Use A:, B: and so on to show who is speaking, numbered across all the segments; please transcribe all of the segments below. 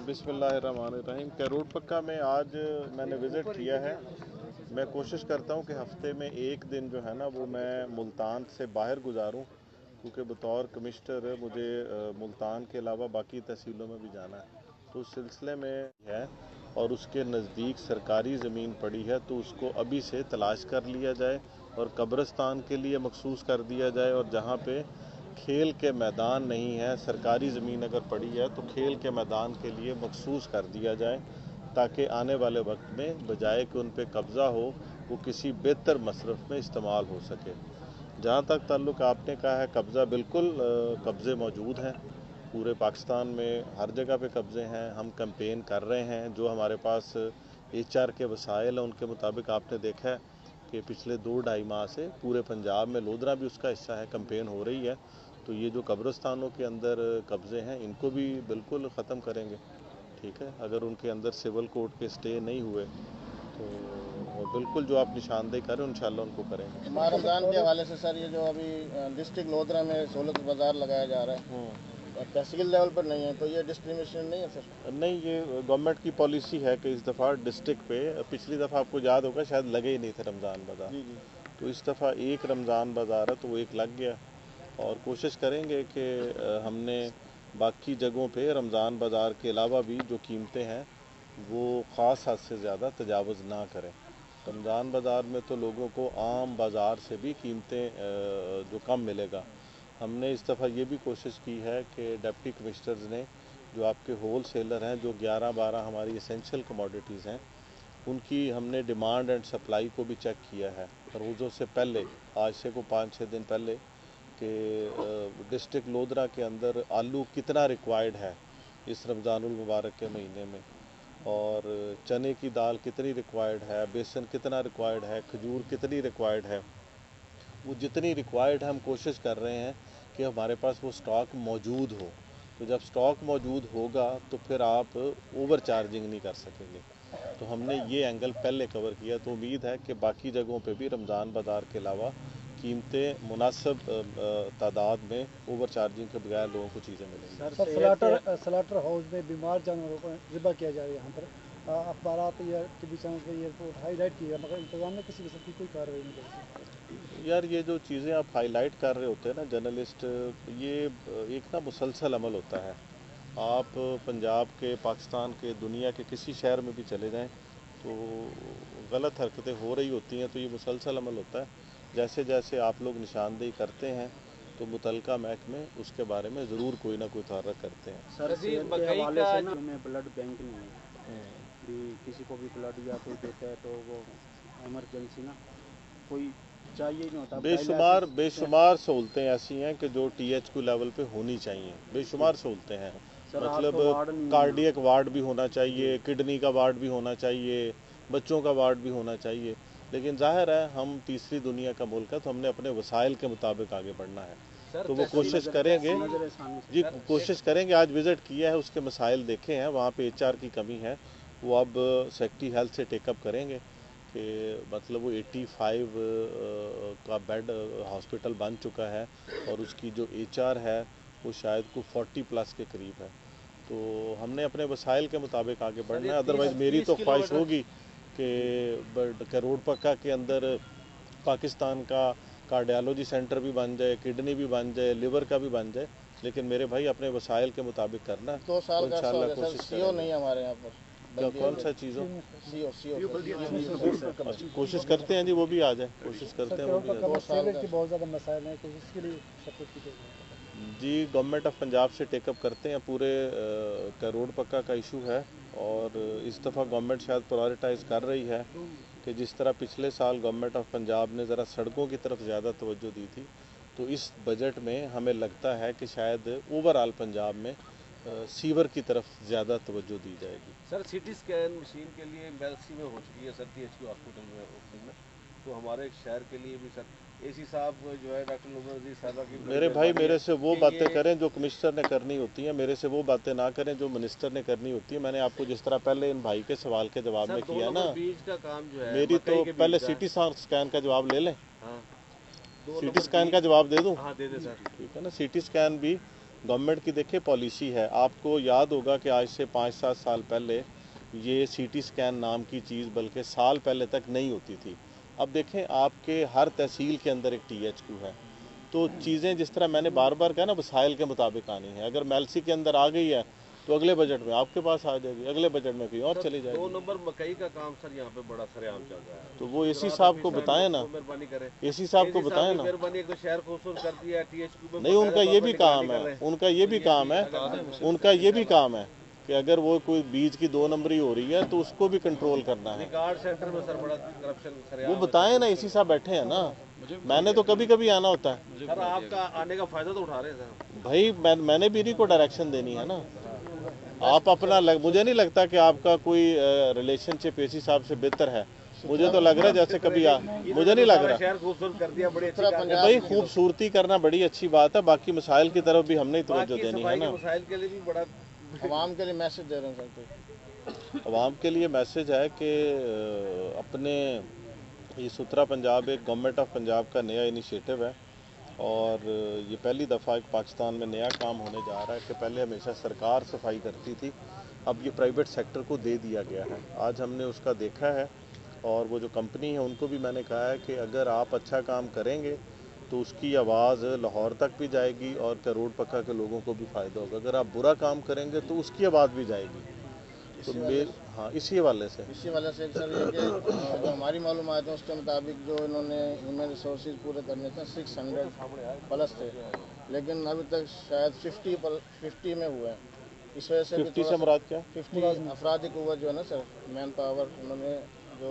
A: बिस्मिल्लाहिर्रहमानिर्रहीम। करोड़ पक्का में आज मैंने विज़िट किया है। मैं कोशिश करता हूं कि हफ्ते में एक दिन जो है ना वो मैं मुल्तान से बाहर गुजारूं, क्योंकि बतौर कमिश्नर मुझे मुल्तान के अलावा बाकी तहसीलों में भी जाना है। तो उस सिलसिले में है और उसके नज़दीक सरकारी ज़मीन पड़ी है तो उसको अभी से तलाश कर लिया जाए और कब्रिस्तान के लिए मखसूस कर दिया जाए। और जहाँ पे खेल के मैदान नहीं है, सरकारी ज़मीन अगर पड़ी है तो खेल के मैदान के लिए मखसूस कर दिया जाए, ताकि आने वाले वक्त में बजाय कि उन पर कब्ज़ा हो वो किसी बेहतर मसरफ़ में इस्तेमाल हो सके। जहाँ तक ताल्लुक़ आपने कहा है कब्ज़ा, बिल्कुल कब्ज़े मौजूद हैं पूरे पाकिस्तान में, हर जगह पे कब्ज़े हैं। हम कैंपेन कर रहे हैं, जो हमारे पास HR के वसाइल हैं उनके मुताबिक आपने देखा है कि पिछले 2-2.5 माह से पूरे पंजाब में, लोधरा भी उसका हिस्सा है, कैंपेन हो रही है। तो ये जो कब्रिस्तानों के अंदर कब्ज़े हैं इनको भी बिल्कुल ख़त्म करेंगे, ठीक है। अगर उनके अंदर सिविल कोर्ट के स्टे नहीं हुए तो बिल्कुल जो आप निशानदेही करें इंशाल्लाह उनको करेंगे।
B: माह रमज़ान के हवाले से सर, ये जो अभी डिस्ट्रिक्ट लोधरा में सहूलत बाज़ार लगाया जा रहा है, तहसील लेवल पर नहीं है, तो ये डिस्क्रिमिनेशन नहीं है सर?
A: नहीं, ये गवर्नमेंट की पॉलिसी है कि इस दफ़ा डिस्ट्रिक्ट पे, पिछली दफ़ा आपको याद होगा शायद लगे ही नहीं थे रमज़ान बाज़ार, तो इस दफ़ा एक रमज़ान बाज़ार है तो वो एक लग गया। और कोशिश करेंगे कि हमने बाकी जगहों पे रमज़ान बाज़ार के अलावा भी जो कीमतें हैं वो ख़ास हद से ज़्यादा तजावुज़ ना करें। रमज़ान बाज़ार में तो लोगों को आम बाज़ार से भी कीमतें जो कम मिलेगा। हमने इस दफ़ा ये भी कोशिश की है कि डिप्टी कमिश्नर्स ने जो आपके होल सेलर हैं, जो 11-12 हमारी एसेंशियल कमोडिटीज़ हैं, उनकी हमने डिमांड एंड सप्लाई को भी चेक किया है रोज़ों से पहले, आज से को 5-6 दिन पहले, कि डिस्ट्रिक्ट लोधरा के अंदर आलू कितना रिक्वायर्ड है इस रमज़ानुल मुबारक के महीने में, और चने की दाल कितनी रिक्वायर्ड है, बेसन कितना रिक्वायर्ड है, खजूर कितनी रिक्वायर्ड है। वो जितनी रिक्वायर्ड है हम कोशिश कर रहे हैं कि हमारे पास वो स्टॉक मौजूद हो। तो जब स्टॉक मौजूद होगा तो फिर आप ओवर चार्जिंग नहीं कर सकेंगे। तो हमने ये एंगल पहले कवर किया, तो उम्मीद है कि बाकी जगहों पे भी रमज़ान बाज़ार के अलावा कीमतें मुनासिब तादाद में ओवर चार्जिंग के बगैर लोगों को चीज़ें मिलेंगी।
C: सर, स्लाटर हाउस में बीमार जानवरों को ज़िबा किया जा रहा है, यहाँ पर अखबारात या टीवी चैनल पर ये रिपोर्ट हाईलाइट की है, मगर इंतजाम में किसी किस्म की कोई कार्रवाई नहीं करती।
A: यार, ये जो चीज़ें आप हाईलाइट कर रहे होते हैं ना जर्नलिस्ट, ये एक ना मुसलसल अमल होता है। आप पंजाब के, पाकिस्तान के, दुनिया के किसी शहर में भी चले जाएं तो गलत हरकतें हो रही होती हैं, तो ये मुसलसल अमल होता है। जैसे जैसे आप लोग निशानदेही करते हैं तो मुतलका महकमे उसके बारे में ज़रूर कोई ना कोई तहर्रक करते हैं।
D: सर, सेहत के हवाले से ना में ब्लड बैंक नहीं है भी, किसी को भी ब्लड या कोई देता है तो वो इमरजेंसी ना कोई चाहिए नहीं होता।
A: बेशुमार सहूलतें ऐसी हैं कि जो THQ लेवल पे होनी चाहिए, बेशुमार सहूलतें हैं। मतलब कार्डियक वार्ड भी होना चाहिए, किडनी का वार्ड भी होना चाहिए, बच्चों का वार्ड भी होना चाहिए। लेकिन जाहिर है हम तीसरी दुनिया का मुल्क है तो हमने अपने वसाइल के मुताबिक आगे बढ़ना है। तो वो कोशिश करेंगे जी, कोशिश करेंगे। आज विज़िट किया है, उसके मसाइल देखे हैं, वहाँ पे HR की कमी है, वो अब सेक्रेटरी हेल्थ से टेकअप करेंगे कि मतलब वो 85 का बेड हॉस्पिटल बन चुका है और उसकी जो HR है वो शायद को 40+ के करीब है। तो हमने अपने वसाइल के मुताबिक आगे बढ़ना है। अदरवाइज़ मेरी तो ख्वाहिश होगी कि करोड़ पक्का के अंदर पाकिस्तान का कार्डियोलॉजी सेंटर भी बन जाए, किडनी भी बन जाए, लिवर का भी बन जाए, लेकिन मेरे भाई अपने वसाइल के मुताबिक करना है।
B: 2 साल
A: तो
B: का
A: इंशाल्लाह
B: सर,
A: कोशिश
B: CO नहीं है हमारे यहाँ पर।
A: कौन सा चीज़ों कोशिश करते हैं जी, वो भी आ जाए, कोशिश करते हैं वो भी आ जाए।
C: की बहुत ज़्यादा मसाइल हैं, कोशिश के लिए सपोर्ट की
A: जी, गवर्नमेंट ऑफ पंजाब से टेकअप करते हैं, पूरे करोड़ पक्का का इशू है। और इस दफ़ा गवर्नमेंट शायद प्रायोरिटाइज़ कर रही है कि जिस तरह पिछले साल गवर्नमेंट ऑफ पंजाब ने ज़रा सड़कों की तरफ ज़्यादा तवज्जो दी थी, तो इस बजट में हमें लगता है कि शायद ओवरऑल पंजाब में सीवर की तरफ ज़्यादा तवज्जो दी जाएगी।
E: सर, CT स्कैन मशीन के लिए एमएलसी में हो चुकी है सर, THQ हॉस्पिटल में ओपनिंग में, तो हमारे शहर के लिए भी सर AC साहब जो है डॉक्टर लुबना साहबा की
A: मेरे भाई, मेरे से वो बातें करें जो कमिश्नर ने करनी होती हैं, मेरे से वो बातें ना करें जो मिनिस्टर ने करनी होती है। मैंने आपको जिस तरह पहले इन भाई के सवाल के जवाब में किया ना,
E: बीज का काम जो है,
A: मेरी तो पहले CT स्कैन का जवाब ले लें। CT स्कैन का जवाब दे दूं?
E: हाँ, दे दे सर।
A: ठीक है ना, CT स्कैन भी गवर्नमेंट की देखिए पॉलिसी है, आपको याद होगा कि आज से 5-7 साल पहले ये सीटी स्कैन नाम की चीज़ बल्कि साल पहले तक नहीं होती थी। अब देखें आपके हर तहसील के अंदर एक THQ है, तो चीज़ें जिस तरह मैंने बार बार कहा ना वसाइल के मुताबिक आनी है। अगर मेलसी के अंदर आ गई है तो अगले बजट में आपके पास आ जाएगी, अगले बजट में कहीं और चली जाएगी।
E: 2 नंबर मकई का काम सर यहाँ पे बड़ा सरेआम चल रहा है,
A: तो वो एसी साहब को बताएं ना,
E: मेहरबानी करें,
A: एसी साहब को बताएं ना।
E: मेहरबानी को शहर खूबसूरत कर दिया THQ पे।
A: नहीं, उनका ये भी काम है, उनका ये भी काम है, उनका ये भी काम है कि अगर वो कोई बीज की 2 नंबरी हो रही है तो उसको भी कंट्रोल करना है।
E: रिकॉर्ड सेंटर में सर बड़ा करप्शन सरेआम।
A: वो बताएं ना, एसी साहब बैठे हैं ना, मैंने तो कभी कभी आना होता है।
E: सर आपका आने का फायदा तो उठा रहे हैं सर
A: भाई मैंने भी इन्हीं को डायरेक्शन देनी है ना। आप अपना मुझे नहीं लगता कि आपका कोई रिलेशनशिप एसी साहब से बेहतर है। मुझे तो लग रहा है जैसे कभी मुझे नहीं लग रहा।
E: शहर खूबसूरत कर दिया, बड़ी अच्छी
A: भाई खूबसूरती करना बड़ी अच्छी बात है, बाकी मसाइल की तरफ भी हमने तवज्जो देनी है ना।
E: मसाइल के लिए भी बड़ा
B: आवाम के लिए मैसेज दे रहे हैं सर।
A: आवाम के लिए मैसेज है कि अपने ये सुथरा पंजाब एक गवर्नमेंट ऑफ पंजाब का नया इनिशिएटिव है और ये पहली दफ़ा एक पाकिस्तान में नया काम होने जा रहा है कि पहले हमेशा सरकार सफाई करती थी, अब ये प्राइवेट सेक्टर को दे दिया गया है। आज हमने उसका देखा है और वो जो कंपनी है उनको भी मैंने कहा है कि अगर आप अच्छा काम करेंगे तो उसकी आवाज़ लाहौर तक भी जाएगी और करोड़ पक्का के लोगों को भी फ़ायदा होगा। अगर आप बुरा काम करेंगे तो उसकी आवाज़ भी जाएगी। तो हाँ, इसी हवाले से
B: सर ये कि जो हमारी मालूमात है उसके मुताबिक जो इन्होंने ह्यूमन रिसोर्सेज पूरे करने थे 600 प्लस थे, लेकिन अभी तक शायद 50 में हुए हैं। इस वजह से
A: 50 से मुराद क्या?
B: 50 अफरादी कुव्वत जो है ना सर, मैन पावर, उन्होंने जो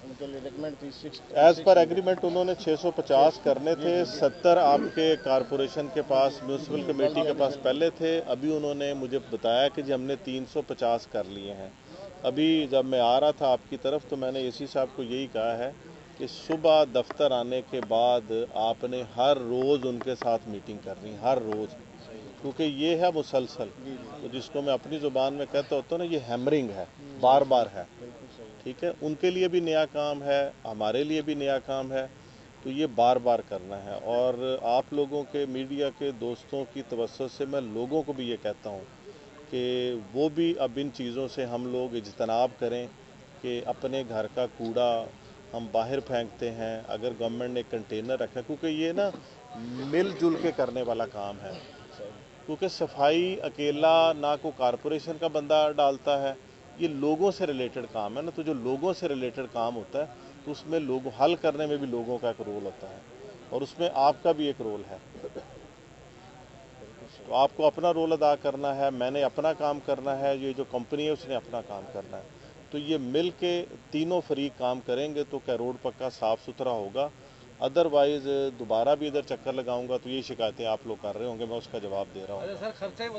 B: उनके लिए रिकमेंड थी 6
A: एज पर एग्रीमेंट उन्होंने 650 करने थे। 70 आपके कारपोरेशन के पास, म्यूनसिपल कमेटी के पास पहले थे। अभी उन्होंने मुझे बताया कि जी हमने 350 कर लिए हैं। अभी जब मैं आ रहा था आपकी तरफ तो मैंने एसी साहब को यही कहा है कि सुबह दफ्तर आने के बाद आपने हर रोज़ उनके साथ मीटिंग करनी, हर रोज़, क्योंकि ये है मुसलसल। तो जिसको मैं अपनी ज़ुबान में कहता होता हूँ ना, ये हैमरिंग है, बार बार है। ठीक है, उनके लिए भी नया काम है, हमारे लिए भी नया काम है, तो ये बार बार करना है। और आप लोगों के मीडिया के दोस्तों की तवज्जो से मैं लोगों को भी ये कहता हूँ कि वो भी अब इन चीज़ों से हम लोग इज्तनाब करें कि अपने घर का कूड़ा हम बाहर फेंकते हैं। अगर गवर्नमेंट ने कंटेनर रखा, क्योंकि ये ना मिलजुल के करने वाला काम है, क्योंकि सफाई अकेला ना को कारपोरेशन का बंदा डालता है, ये लोगों से रिलेटेड काम है ना। तो जो लोगों से रिलेटेड काम होता है तो उसमें लोग हल करने में भी लोगों का एक रोल होता है और उसमें आपका भी एक रोल है। तो आपको अपना रोल अदा करना है, मैंने अपना काम करना है, ये जो कंपनी है उसने अपना काम करना है। तो ये मिल के तीनों फरीक काम करेंगे तो क्या रोड पक्का साफ़ सुथरा होगा। अदरवाइज़ दोबारा भी इधर चक्कर लगाऊंगा तो ये शिकायतें आप लोग कर रहे होंगे, मैं उसका जवाब दे रहा हूँ।